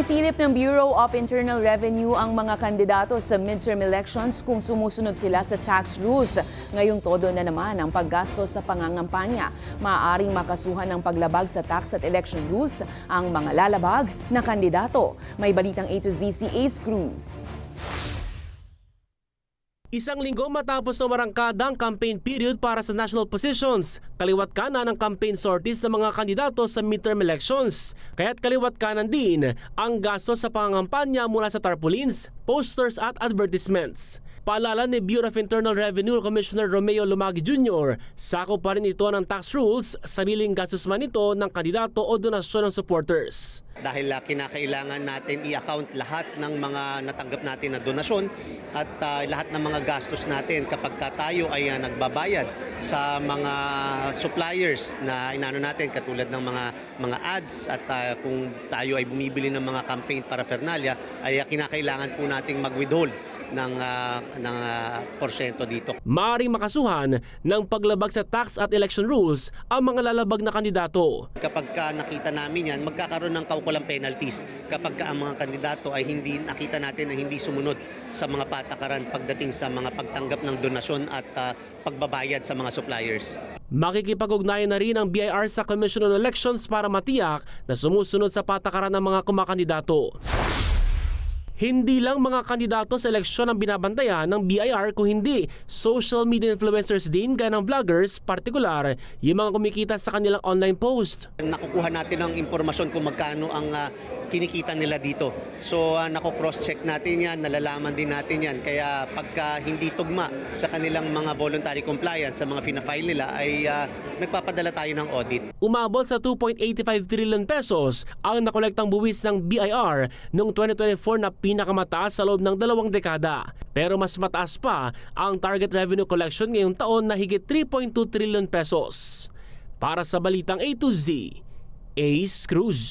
Sinisilip ng Bureau of Internal Revenue ang mga kandidato sa midterm elections kung sumusunod sila sa tax rules. Ngayong todo na naman ang paggastos sa pangangampanya. Maaaring makasuhan ng paglabag sa tax at election rules ang mga lalabag na kandidato. May balitang A to Z si Ace Cruz. Isang linggo matapos ang marangkadang campaign period para sa national positions, kaliwat kanan ang campaign sorties sa mga kandidato sa midterm elections. Kaya't kaliwat kanan din ang gastos sa pangangampanya mula sa tarpaulins, posters at advertisements. Paalala ni Bureau of Internal Revenue Commissioner Romeo Lumagi Jr., sakop pa rin ito ng tax rules, sariling gastos man ito ng kandidato o donasyon ng supporters. Dahil kinakailangan natin i-account lahat ng mga natanggap natin na donasyon at lahat ng mga gastos natin kapag tayo ay nagbabayad sa mga suppliers na inano natin katulad ng mga ads at kung tayo ay bumibili ng mga campaign paraphernalia ay kinakailangan po nating mag-withhold ng porsyento dito. Maaaring makasuhan ng paglabag sa tax at election rules ang mga lalabag na kandidato. Kapag nakita namin yan, magkakaroon ng kaukulang penalties kapag ang mga kandidato ay nakita natin na hindi sumunod sa mga patakaran pagdating sa mga pagtanggap ng donasyon at pagbabayad sa mga suppliers. Makikipag-ugnayan na rin ang BIR sa Commission on Elections para matiyak na sumusunod sa patakaran ng mga kumakandidato. Hindi lang mga kandidato sa eleksyon ang binabantayan ng BIR kung hindi social media influencers din gaya ng vloggers, partikular yung mga kumikita sa kanilang online post. Nakukuha natin ang impormasyon kung magkano ang kinikita nila dito. So nako-cross-check natin yan, nalalaman din natin yan. Kaya pagka hindi tugma sa kanilang mga voluntary compliance sa mga fina-file nila ay nagpapadala tayo ng audit. Umabot sa 2.85 trillion pesos ang nakolektang buwis ng BIR noong 2024 na pinakamataas sa loob ng 2 dekada. Pero mas mataas pa ang target revenue collection ngayong taon na higit 3.2 trillion pesos. Para sa Balitang A to Z, Ace Cruz.